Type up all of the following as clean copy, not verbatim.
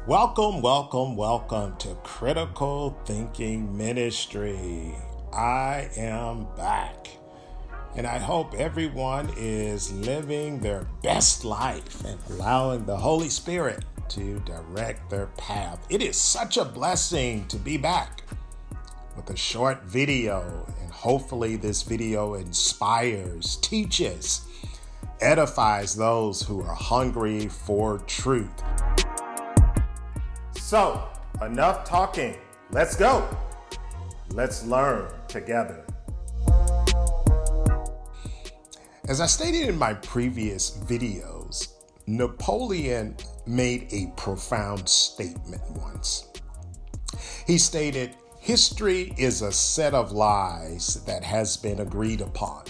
Welcome to Critical Thinking Ministry. I am back, and I hope everyone is living their best life and allowing the Holy Spirit to direct their path. It is such a blessing to be back with a short video, and hopefully this video inspires, teaches, edifies those who are hungry for truth. So, enough talking. Let's go. Let's learn together. As I stated in my previous videos, Napoleon made a profound statement once. He stated, "History is a set of lies that has been agreed upon."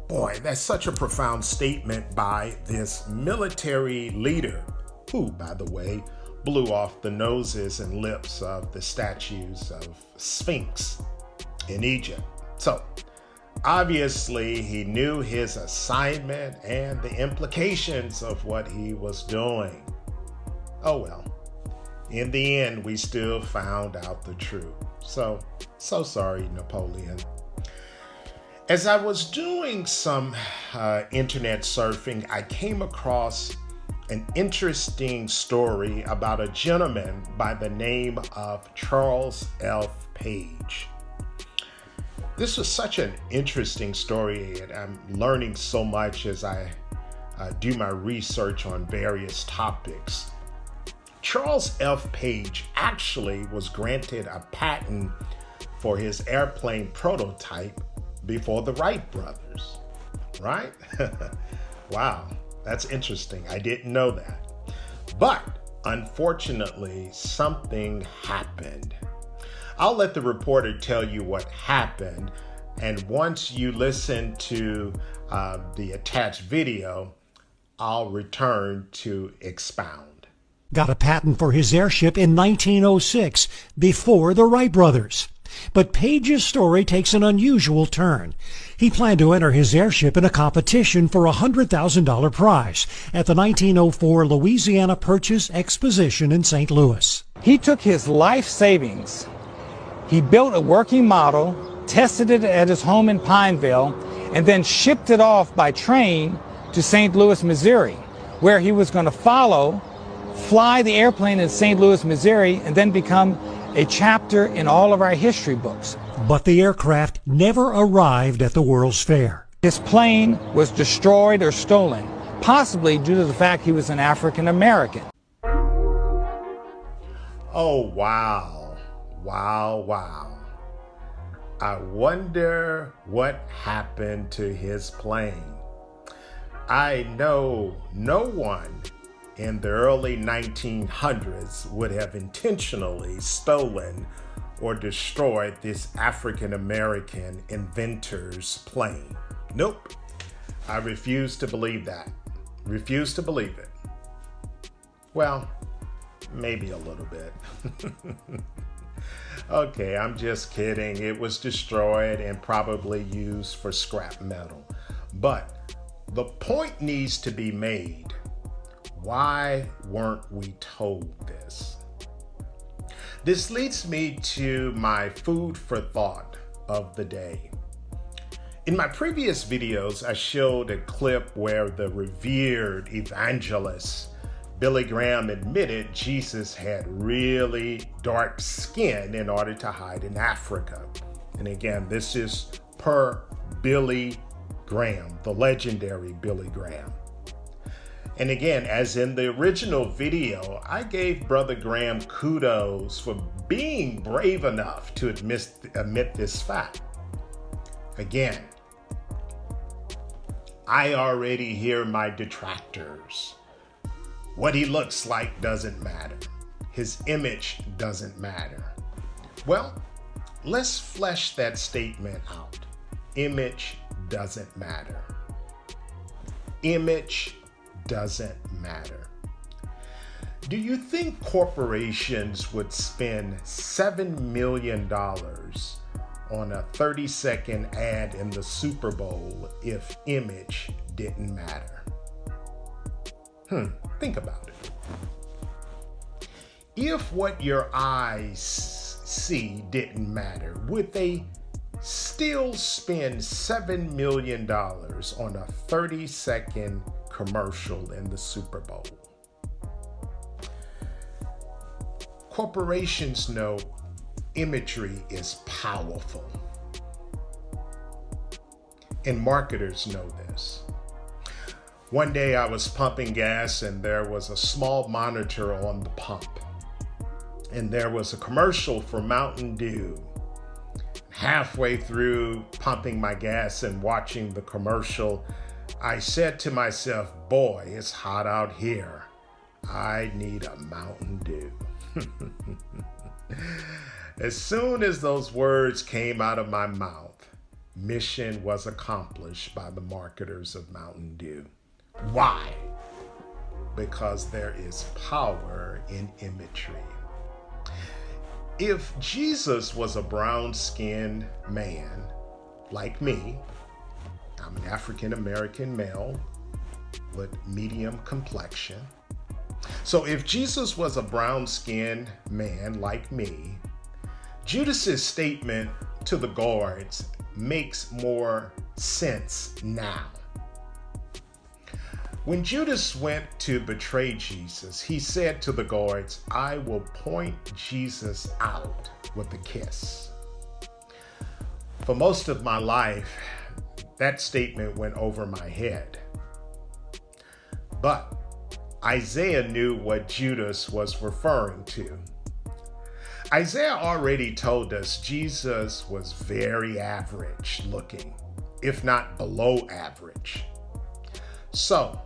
Boy, that's such a profound statement by this military leader, who, by the way, blew off the noses and lips of the statues of Sphinx in Egypt. So, obviously, he knew his assignment and the implications of what he was doing. Oh well, in the end, we still found out the truth. So sorry, Napoleon. As I was doing some internet surfing, I came across an interesting story about a gentleman by the name of Charles F. Page. This was such an interesting story, and I'm learning so much as I do my research on various topics. Charles F. Page actually was granted a patent for his airplane prototype before the Wright brothers, right? Wow. That's interesting. I didn't know that. But unfortunately, something happened. I'll let the reporter tell you what happened. And once you listen to the attached video, I'll return to expound. Got a patent for his airship in 1906, before the Wright brothers. But Page's story takes an unusual turn. He planned to enter his airship in a competition for a $100,000 prize at the 1904 Louisiana Purchase Exposition in St. Louis. He took his life savings. He built a working model, tested it at his home in Pineville, and then shipped it off by train to St. Louis, Missouri, where he was going to fly the airplane in St. Louis, Missouri, and then become a chapter in all of our history books. But the aircraft never arrived at the World's Fair. His plane was destroyed or stolen, possibly due to the fact he was an African American. Oh, wow. I wonder what happened to his plane. I know no one in the early 1900s would have intentionally stolen or destroyed this African-American inventor's plane. Nope. I refuse to believe that. Refuse to believe it. Well, maybe a little bit. Okay, I'm just kidding. It was destroyed and probably used for scrap metal. But the point needs to be made. Why weren't we told this? This leads me to my food for thought of the day. In my previous videos, I showed a clip where the revered evangelist Billy Graham admitted Jesus had really dark skin in order to hide in Africa. And again, this is per Billy Graham, the legendary Billy Graham. And again, as in the original video, I gave Brother Graham kudos for being brave enough to admit this fact. Again, I already hear my detractors. What he looks like doesn't matter. His image doesn't matter. Well, let's flesh that statement out. Image doesn't matter. Image doesn't matter. Do you think corporations would spend $7 million on a 30-second ad in the Super Bowl if image didn't matter? Think about it. If what your eyes see didn't matter, would they still spend $7 million on a 30-second commercial in the Super Bowl? Corporations know imagery is powerful, and marketers know this. One day I was pumping gas and there was a small monitor on the pump, and there was a commercial for Mountain Dew. Halfway through pumping my gas and watching the commercial, I said to myself, boy, it's hot out here. I need a Mountain Dew. As soon as those words came out of my mouth, mission was accomplished by the marketers of Mountain Dew. Why? Because there is power in imagery. If Jesus was a brown-skinned man like me, I'm an African-American male with medium complexion. So if Jesus was a brown-skinned man like me, Judas's statement to the guards makes more sense now. When Judas went to betray Jesus, he said to the guards, I will point Jesus out with a kiss. For most of my life, that statement went over my head. But Isaiah knew what Judas was referring to. Isaiah already told us Jesus was very average looking, if not below average. So,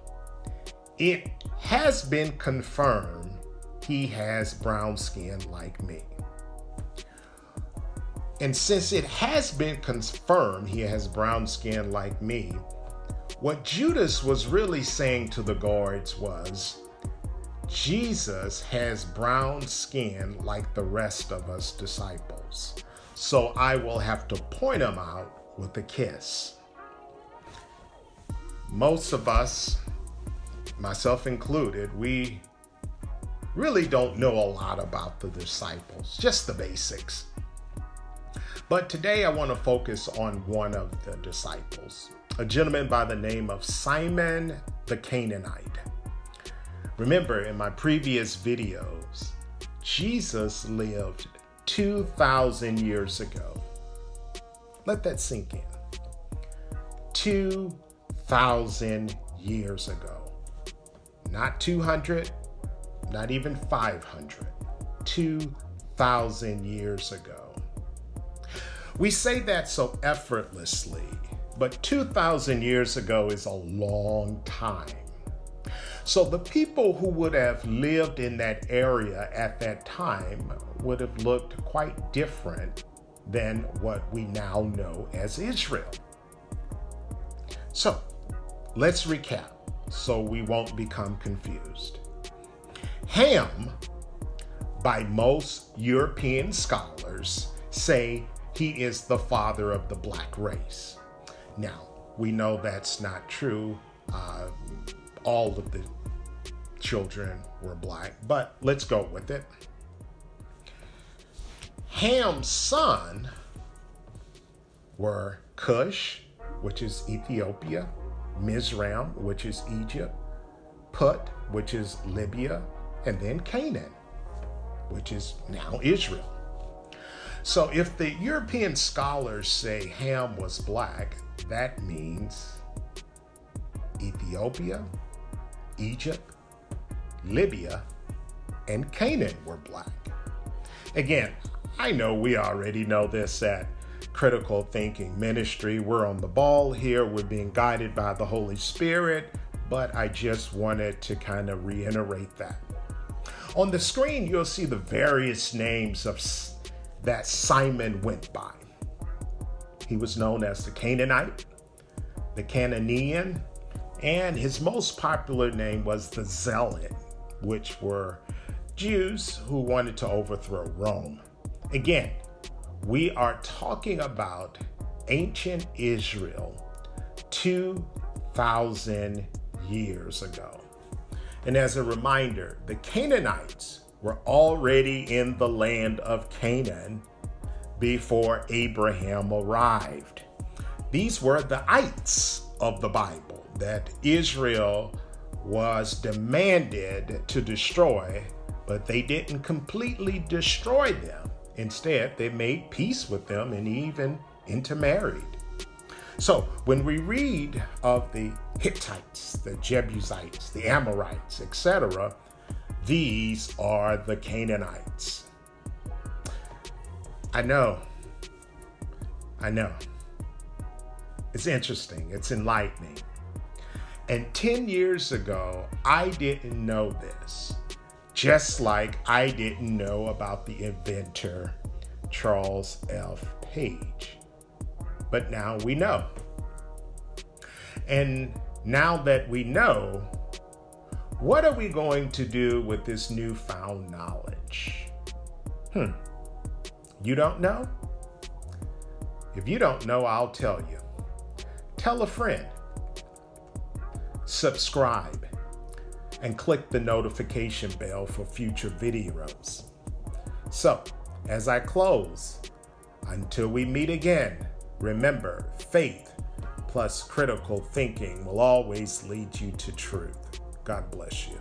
it has been confirmed he has brown skin like me. And since it has been confirmed he has brown skin like me, what Judas was really saying to the guards was, Jesus has brown skin like the rest of us disciples, so I will have to point him out with a kiss. Most of us, myself included, we really don't know a lot about the disciples, just the basics. But today I want to focus on one of the disciples, a gentleman by the name of Simon the Canaanite. Remember, in my previous videos, Jesus lived 2,000 years ago. Let that sink in. 2,000 years ago. Not 200, not even 500. 2,000 years ago. We say that so effortlessly, but 2,000 years ago is a long time. So the people who would have lived in that area at that time would have looked quite different than what we now know as Israel. So let's recap so we won't become confused. Ham, by most European scholars, say he is the father of the black race. Now, we know that's not true. All of the children were black, but let's go with it. Ham's son were Cush, which is Ethiopia, Mizraim, which is Egypt, Put, which is Libya, and then Canaan, which is now Israel. So if the European scholars say Ham was black, that means Ethiopia, Egypt, Libya, and Canaan were black. Again, I know we already know this at Critical Thinking Ministry. We're on the ball here. We're being guided by the Holy Spirit, but I just wanted to kind of reiterate that. On the screen, you'll see the various names that Simon went by. He was known as the Canaanite, the Canaanian, and his most popular name was the Zealot, which were Jews who wanted to overthrow Rome. Again, we are talking about ancient Israel 2,000 years ago. And as a reminder, the Canaanites were already in the land of Canaan before Abraham arrived. These were the ites of the Bible that Israel was demanded to destroy, but they didn't completely destroy them. Instead, they made peace with them and even intermarried. So when we read of the Hittites, the Jebusites, the Amorites, etc., these are the Canaanites. I know. It's interesting. It's enlightening. And 10 years ago, I didn't know this, just like I didn't know about the inventor, Charles F. Page. But now we know. And now that we know, what are we going to do with this newfound knowledge? You don't know? If you don't know, I'll tell you. Tell a friend. Subscribe and click the notification bell for future videos. So, as I close, until we meet again, remember, faith plus critical thinking will always lead you to truth. God bless you.